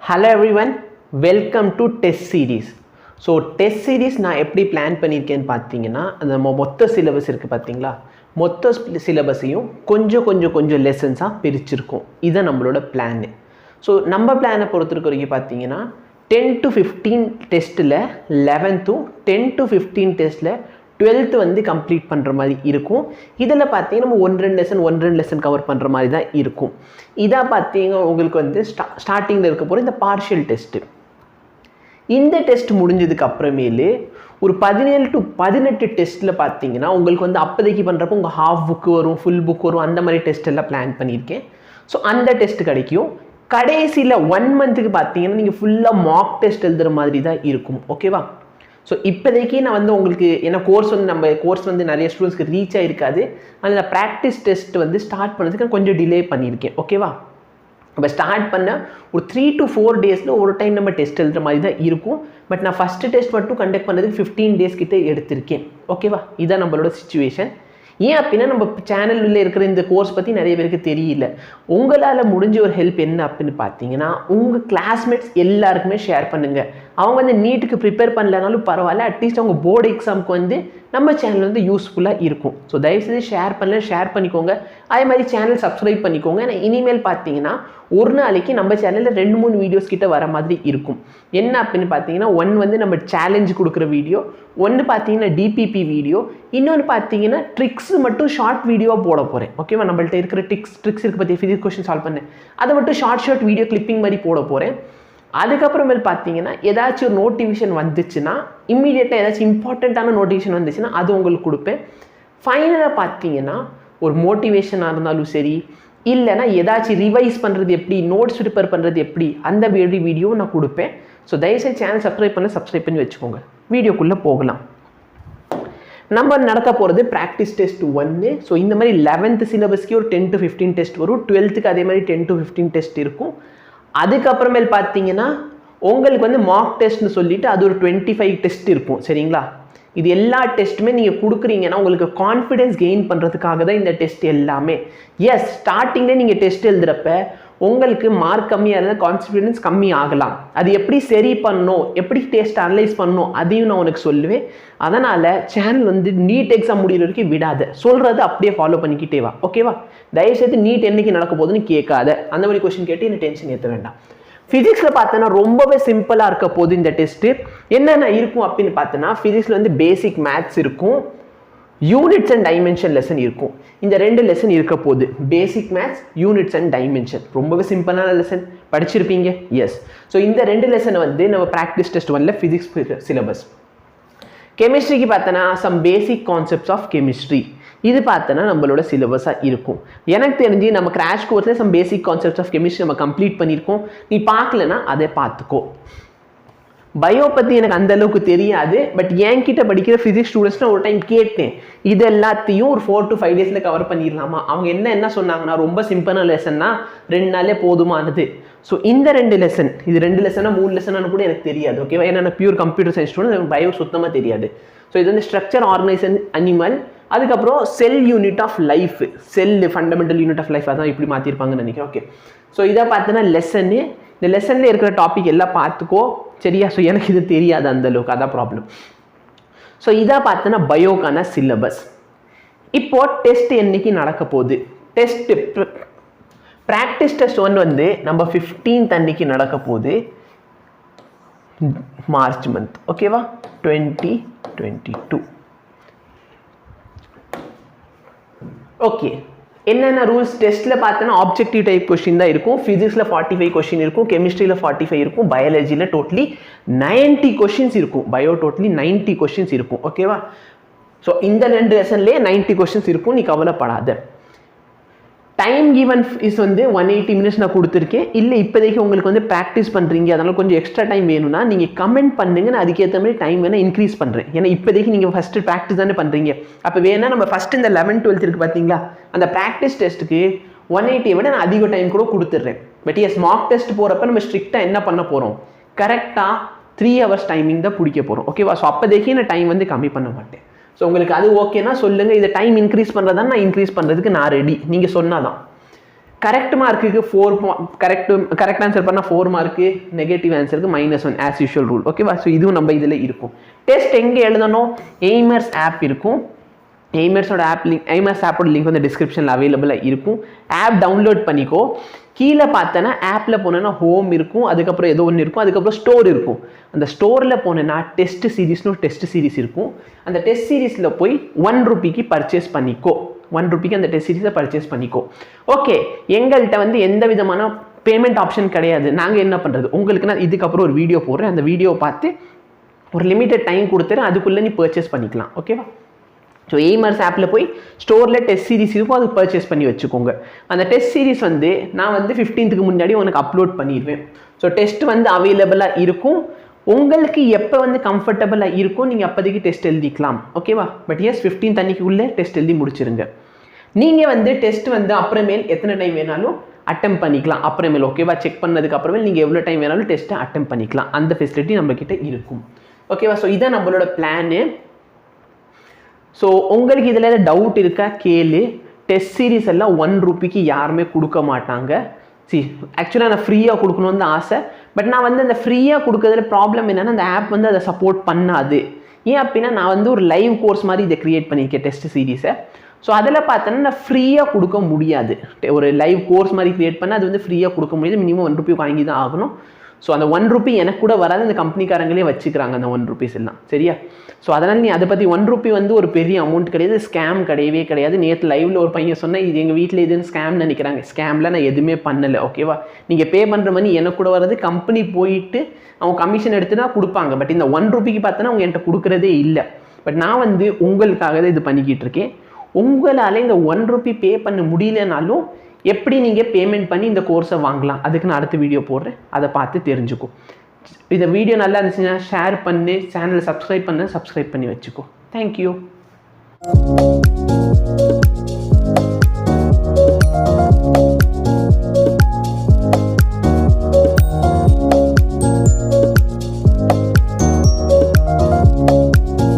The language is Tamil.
Hello everyone, welcome to test series. So test series நான் எப்படி பிளான் பண்ணியிருக்கேன்னு பார்த்தீங்கன்னா நம்ம மொத்த சிலபஸ் இருக்குது பார்த்தீங்களா, மொத்த சிலபஸையும் கொஞ்சம் லெசன்ஸாக பிரிச்சிருக்கோம். இதுதான் நம்மளோட பிளான். ஸோ நம்ம பிளானை பொறுத்திருக்க வரைக்கும் பார்த்தீங்கன்னா 10 to 15 டெஸ்ட்டில் 11th 10 to 15 டெஸ்ட்டில் 12th வந்து கம்ப்ளீட் பண்ணுற மாதிரி இருக்கும். இதில் பார்த்தீங்கன்னா நம்ம ஒன்று ரெண்டு லெசன் கவர் பண்ணுற மாதிரி தான் இருக்கும். இதாக பார்த்தீங்கன்னா உங்களுக்கு வந்து ஸ்டார்டிங்கில் இருக்க போகிற இந்த பார்ஷியல் டெஸ்ட்டு. இந்த டெஸ்ட் முடிஞ்சதுக்கு அப்புறமேலு ஒரு 17 to 18 டெஸ்ட்டில் பார்த்தீங்கன்னா உங்களுக்கு வந்து அப்போதைக்கு பண்ணுறப்போ உங்கள் ஹாஃப் புக்கு வரும், ஃபுல் புக் வரும், அந்த மாதிரி டெஸ்ட் எல்லாம் பிளான் பண்ணியிருக்கேன். ஸோ அந்த டெஸ்ட் கிடைக்கும். கடைசியில் 1 மந்த்துக்கு பார்த்தீங்கன்னா நீங்கள் ஃபுல்லாக மார்க் டெஸ்ட் எழுதுகிற மாதிரி தான் இருக்கும். ஓகேவா? ஸோ இப்போதைக்கு நான் வந்து உங்களுக்கு ஏன்னா நம்ம கோர்ஸ் வந்து நிறைய ஸ்டூடெண்ட்ஸ்க்கு ரீச் ஆகிருக்காது. அதில் ப்ராக்டிஸ் டெஸ்ட் வந்து ஸ்டார்ட் பண்ணதுக்கு நான் கொஞ்சம் டிலே பண்ணியிருக்கேன். ஓகேவா? இப்போ ஸ்டார்ட் பண்ண ஒரு 3 to 4 டேஸில் ஒரு டைம் நம்ம டெஸ்ட் எழுதுகிற மாதிரி தான் இருக்கும். பட் நான் ஃபஸ்ட்டு டெஸ்ட் மட்டும் கண்டக்ட் பண்ணதுக்கு 15 டேஸ் கிட்டே எடுத்திருக்கேன். ஓகேவா? இதுதான் நம்மளோட சிச்சுவேஷன். ஏன் அப்படின்னா நம்ம சேனலில் இருக்கிற இந்த கோர்ஸ் பற்றி நிறைய பேருக்கு தெரியல. உங்களால் முடிஞ்ச ஒரு ஹெல்ப் என்ன அப்படின்னு பார்த்தீங்கன்னா உங்கள் கிளாஸ்மேட்ஸ் எல்லாருக்குமே ஷேர் பண்ணுங்கள். அவங்க வந்து நீட்டுக்கு ப்ரிப்பேர் பண்ணலனாலும் பரவாயில்ல, அட்லீஸ்ட் அவங்க போர்டு எக்ஸாமுக்கு வந்து நம்ம சேனல் வந்து யூஸ்ஃபுல்லாக இருக்கும். ஸோ தயவுசெய்து ஷேர் பண்ணிக்கோங்க. அதே மாதிரி சேனல் சப்ஸ்கிரைப் பண்ணிக்கோங்க. நான் இனிமேல் பார்த்தீங்கன்னா ஒரு நாளைக்கு நம்ம சேனலில் 2-3 வீடியோஸ் கிட்ட வர மாதிரி இருக்கும். என்ன அப்படின்னு பார்த்தீங்கன்னா ஒன்று வந்து நம்ம சேலஞ்சு கொடுக்குற வீடியோ, ஒன்று பார்த்தீங்கன்னா டிபிபி வீடியோ, இன்னொன்று பார்த்தீங்கன்னா ட்ரிக்ஸ் மட்டும் ஷார்ட் வீடியோவாக போட போகிறேன். ஓகேவா? நம்மள்ட்ட இருக்கிற ட்ரிக்ஸ் இருக்குது பற்றி ஃபிசிக்ஸ் கொஸ்டின் சால்வ் பண்ணேன், அதை மட்டும் ஷார்ட் வீடியோ கிளிப்பிங் மாதிரி போட போகிறேன். அதுக்கப்புறமேல் பார்த்தீங்கன்னா ஏதாச்சும் ஒரு நோட்டிஃபிகேஷன் வந்துச்சுன்னா இம்மீடியட்டாக ஏதாச்சும் இம்பார்ட்டண்ட்டான நோட்டிஃபிகேஷன் வந்துச்சுன்னா அது உங்களுக்கு கொடுப்பேன். ஃபைனலாக பார்த்தீங்கன்னா ஒரு மோட்டிவேஷனாக இருந்தாலும் சரி, இல்லைனா ஏதாச்சும் ரிவைஸ் பண்ணுறது எப்படி, நோட்ஸ் ப்ரிப்பேர் பண்ணுறது எப்படி, அந்த வீடியோ நான் கொடுப்பேன். ஸோ தயவுசெய்து சேனல் சப்ஸ்கிரைப் பண்ணி வச்சுக்கோங்க. வீடியோக்குள்ளே போகலாம். நம்ம நடக்க போகிறது ப்ராக்டிஸ் டெஸ்ட் 1. ஸோ இந்த மாதிரி 11th சிலபஸ்க்கு ஒரு 10 to 15 டெஸ்ட் வரும். 12th அதே மாதிரி 10 to 15 டெஸ்ட் இருக்கும். அதுக்கப்புறமேல் பார்த்தீங்கன்னா உங்களுக்கு வந்து மார்க் டெஸ்ட்னு சொல்லிட்டு அது ஒரு 25 டெஸ்ட் இருக்கும். சரிங்களா? இது எல்லா டெஸ்ட்டுமே நீங்கள் கொடுக்குறீங்கன்னா உங்களுக்கு கான்ஃபிடென்ஸ் கெயின் பண்ணுறதுக்காக தான் இந்த டெஸ்ட் எல்லாமே. எஸ், ஸ்டார்டிங்லேயே நீங்கள் டெஸ்ட் எழுதுகிறப்ப உங்களுக்கு மார்க் கம்மியாக இருந்தால் கான்ஃபிடென்ஸ் கம்மி ஆகலாம். அது எப்படி சரி பண்ணணும், எப்படி டெஸ்ட் அனலைஸ் பண்ணணும், அதையும் நான் உனக்கு சொல்லுவேன். அதனால் சேனல் வந்து நீட் எக்ஸாம் முடிகிற வரைக்கும் விடாத, சொல்கிறது அப்படியே ஃபாலோ பண்ணிக்கிட்டே வா. ஓகேவா? தயவுசெய்து நீட் என்னைக்கு நடக்க போகுதுன்னு கேட்காத. அந்த மாதிரி கொஸ்டின் கேட்டு என்ன டென்ஷன் ஏற்ற வேண்டாம். ஃபிசிக்ஸில் பார்த்தோன்னா ரொம்பவே சிம்பிளாக இருக்க போது இந்த டெஸ்ட்டு. என்னென்ன இருக்கும் அப்படின்னு பார்த்தோன்னா ஃபிசிக்ஸில் வந்து பேசிக் மேத்ஸ் இருக்கும், யூனிட்ஸ் அண்ட் டைமென்ஷன் லெசன் இருக்கும். இந்த 2 லெசன் இருக்க போது, பேசிக் மேத்ஸ், யூனிட்ஸ் அண்ட் டைமென்ஷன். ரொம்பவே சிம்பிளான லெசன், படிச்சிருப்பீங்க. எஸ். ஸோ இந்த 2 லெசனை வந்து நம்ம ப்ராக்டிஸ் டெஸ்ட் 1ல ஃபிசிக்ஸ் சிலபஸ். கெமிஸ்ட்ரிக்கு பார்த்தோன்னா some basic concepts of chemistry. இது பார்த்தோன்னா நம்மளோட சிலபஸாக இருக்கும். எனக்கு தெரிஞ்சு நம்ம கிராஷ் கோர்ஸில் some basic concepts of chemistry நம்ம கம்ப்ளீட் பண்ணியிருக்கோம். நீ பார்க்கலன்னா அதை பார்த்துக்கோ. பயோ பற்றி எனக்கு அந்த அளவுக்கு தெரியாது. பட் என்கிட்ட படிக்கிற ஃபிசிக்ஸ் ஸ்டூடெண்ட்ஸ் நான் ஒரு டைம் கேட்டேன், இது எல்லாத்தையும் ஒரு 4 to 5 டேஸில் கவர் பண்ணிடலாமா? அவங்க என்ன சொன்னாங்கன்னா ரொம்ப சிம்பிளான லெசன்னா 2 நாளே போதுமானது. ஸோ இந்த 2 லெசன், இது 2 லெசனாக 3 லெசனானு கூட எனக்கு தெரியாது. ஓகேவா? ஏன்னா நான் pure computer science student, bio சுத்தமாக தெரியாது. ஸோ இது வந்து ஸ்ட்ரக்சர், ஆர்கனைசேஷன், அனிமல், அதுக்கப்புறம் cell unit of life, cell fundamental unit of life, அதான் இப்படி மாற்றிருப்பாங்கன்னு நினைக்கிறேன். ஓகே. ஸோ இதை பார்த்தோன்னா லெசன்னு, இந்த லெசனில் இருக்கிற டாபிக் எல்லாம் பார்த்துக்கோ. சரியா? ஸோ எனக்கு இது தெரியாது அந்தளவுக்கு, அதான் ப்ராப்ளம். ஸோ இதை பார்த்தோன்னா பயோக்கான சிலபஸ். இப்போ டெஸ்ட் என்னைக்கு நடக்க போகுது? டெஸ்ட்டு ப்ராக்டிஸ் டெஸ்ட் 1 வந்து நம்ம 15th அன்னைக்கு நடக்க போகுது, மார்ச் மந்த். ஓகேவா? 2022. ஓகே. என்னென்ன ரூல்ஸ்? டெஸ்ட்டில் பார்த்தோன்னா ஆப்ஜெக்டிவ் டைப் கொஸ்டின் தான் இருக்கும். ஃபிசிக்ஸில் 45 கொஸ்டின் இருக்கும், கெமிஸ்ட்ரியில் 45 இருக்கும், பயாலஜியில் டோட்டலி 90 கொஸ்டின்ஸ் இருக்கும், பயோ டோட்டலி 90 கொஸ்டின்ஸ் இருக்கும். ஓகேவா? ஸோ இந்த 2 லெசன்லேயே 90 கொஸ்டின்ஸ் இருக்கும், நீ கவலைப்படாத. டைம் கிவன் இஸ் வந்து 180 மினிட்ஸ் நான் கொடுத்துருக்கேன். இல்லை இப்போதைக்கு உங்களுக்கு வந்து ப்ராக்டிஸ் பண்ணுறீங்க, அதனால் கொஞ்சம் எக்ஸ்ட்ரா டைம் வேணும்னா நீங்கள் கமெண்ட் பண்ணுங்க, நான் அதுக்கேற்ற மாதிரி டைம் வேணால் இன்க்ரீஸ் பண்ணுறேன். ஏன்னா இப்போதைக்கு நீங்கள் ஃபஸ்ட்டு ப்ராக்டிஸ் தானே பண்ணுறீங்க. அப்போ வேணால் நம்ம ஃபஸ்ட்டு இந்த 11th 12th இருக்குது பார்த்தீங்களா, அந்த ப்ராக்டிஸ் டெஸ்ட்டுக்கு 180 விட நான் அதிக டைம் கூட கொடுத்துட்றேன். பட் எஸ், மார்க் டெஸ்ட் போகிறப்ப நம்ம ஸ்ட்ரிக்டாக என்ன பண்ண போகிறோம், கரெக்டாக 3 hours டைமிங் தான் பிடிக்க போகிறோம். ஓகேவா? ஸோ அப்போதைக்கு நான் டைம் வந்து கம்மி பண்ண மாட்டேன். ஸோ உங்களுக்கு அது ஓகேனா சொல்லுங்கள், இதை டைம் இன்க்ரீஸ் பண்ணுறதா நான் இன்க்ரீஸ் பண்ணுறதுக்கு நான் ரெடி, நீங்கள் சொன்னால் தான். கரெக்ட் மார்க்குக்கு 4 கரெக்ட் ஆன்சர் பண்ணால் 4 மார்க்கு, நெகட்டிவ் ஆன்சருக்கு -1 ஆஸ் யூஷுவல் ரூல். ஓகேவா? ஸோ இதுவும் நம்ம இதில் இருக்கும். டெஸ்ட் எங்கே எழுதணும்? எய்மர்ஸ் ஆப் இருக்கும். எய்மர்ஸோட ஆப்போட லிங்க் வந்து டிஸ்கிரிப்ஷனில் அவைலபிளாக இருக்கும். ஆப் டவுன்லோட் பண்ணிக்கோ. கீழே பார்த்தோன்னா ஆப்பில் போனேன்னா ஹோம் இருக்கும், அதுக்கப்புறம் ஏதோ ஒன்று இருக்கும், அதுக்கப்புறம் ஸ்டோர் இருக்கும். அந்த ஸ்டோரில் போனேன்னா டெஸ்ட் சீரீஸ்னு ஒரு டெஸ்ட் சீரீஸ் இருக்கும். அந்த டெஸ்ட் சீரீஸில் போய் 1 ரூபிக்கு பர்ச்சேஸ் பண்ணிக்கோ. 1 ரூபிக்கு அந்த டெஸ்ட் சீரீஸை பர்ச்சேஸ் பண்ணிக்கோ. ஓகே, எங்கள்கிட்ட வந்து எந்த விதமான பேமெண்ட் ஆப்ஷன் கிடையாது. நாங்கள் என்ன பண்ணுறது, உங்களுக்கு நான் இதுக்கப்புறம் ஒரு வீடியோ போடுறேன். அந்த வீடியோவை பார்த்து ஒரு லிமிட்டட் டைம் கொடுத்துரு, அதுக்குள்ளே நீ பர்ச்சேஸ் பண்ணிக்கலாம். ஓகேவா? ஸோ எய்மர்ஸ் ஆப்பில் போய் ஸ்டோரில் டெஸ்ட் சீரிஸ் இருக்கும், அது பர்ச்சேஸ் பண்ணி வச்சுக்கோங்க. அந்த டெஸ்ட் சீரிஸ் வந்து நான் வந்து 15க்கு முன்னாடி உனக்கு அப்லோட் பண்ணிடுவேன். ஸோ டெஸ்ட் வந்து அவைலபிளாக இருக்கும். உங்களுக்கு எப்போ வந்து கம்ஃபர்டபுளாக இருக்கும் நீங்கள் அப்போதைக்கு டெஸ்ட் எழுதிக்கலாம். ஓகேவா? பட் எஸ் 15th அன்னைக்குள்ளே டெஸ்ட் எழுதி முடிச்சிருங்க. நீங்கள் வந்து டெஸ்ட் வந்து அப்புறமேல் எத்தனை டைம் வேணாலும் அட்டம் பண்ணிக்கலாம். அப்புறமேல் ஓகேவா, செக் பண்ணதுக்கு அப்புறமேல் நீங்கள் எவ்வளோ டைம் வேணாலும் டெஸ்ட்டை அட்டம் பண்ணிக்கலாம். அந்த ஃபெசிலிட்டி நம்மக்கிட்ட இருக்கும். ஓகேவா? ஸோ இதான் நம்மளோட பிளானு. ஸோ உங்களுக்கு இதில் ஏதாவது டவுட் இருக்கா கேளு. டெஸ்ட் சீரீஸ் எல்லாம் 1 ரூபிக்கு யாருமே கொடுக்க மாட்டாங்க. ஆக்சுவலாக நான் ஃப்ரீயாக கொடுக்கணும்னு தான் ஆசை. பட் நான் வந்து அந்த ஃப்ரீயாக கொடுக்கறதுல ப்ராப்ளம் என்னென்னா அந்த ஆப் வந்து அதை சப்போர்ட் பண்ணாது. ஏன் அப்படின்னா நான் வந்து ஒரு லைவ் கோர்ஸ் மாதிரி இதை க்ரியேட் பண்ணியிருக்கேன் டெஸ்ட் சீரீஸை. ஸோ அதில் பார்த்தோன்னா நான் ஃப்ரீயாக கொடுக்க முடியாது. ஒரு லைவ் கோர்ஸ் மாதிரி க்ரியேட் பண்ணால் அது வந்து ஃப்ரீயாக கொடுக்க முடியாது. மினிமம் 1 ரூபி வாங்கி தான் ஆகணும். ஸோ அந்த 1 ரூபி எனக்கு கூட வராது, அந்த கம்பெனிக்காரங்களே வச்சுக்கிறாங்க அந்த 1 ரூபீஸ் எல்லாம். சரியா? ஸோ அதனால் நீ அதை பற்றி 1 ரூபி வந்து ஒரு பெரிய அமௌண்ட் கிடையாது, ஸ்கேம் கிடையவே கிடையாது. நேற்று லைவில் ஒரு பையன் சொன்னால் இது எங்கள் வீட்டில் இதுன்னு ஸ்கேம் நினைக்கிறாங்க. ஸ்கேமில் நான் எதுவுமே பண்ணலை. ஓகேவா? நீங்கள் பே பண்ணுற மணி எனக்கு கூட வர்றது, கம்பெனி போயிட்டு அவங்க கமிஷன் எடுத்து தான் கொடுப்பாங்க. பட் இந்த 1 ரூபிக்கு பார்த்தோன்னா அவங்க என்கிட்ட கொடுக்குறதே இல்லை. பட் நான் வந்து உங்களுக்காக தான் இது பண்ணிக்கிட்டு இருக்கேன். உங்களால் இந்த 1 ரூபி பே பண்ண முடியலனாலும் எப்படி நீங்கள் பேமெண்ட் பண்ணி இந்த கோர்ஸை வாங்கலாம், அதுக்கு நான் அடுத்த வீடியோ போடுறேன். அதை பார்த்து தெரிஞ்சுக்கும். இந்த வீடியோ நல்லா இருந்துச்சுன்னா ஷேர் பண்ணு, சேனலை சப்ஸ்கிரைப் பண்ணி வச்சுக்கோ. தேங்க்யூ.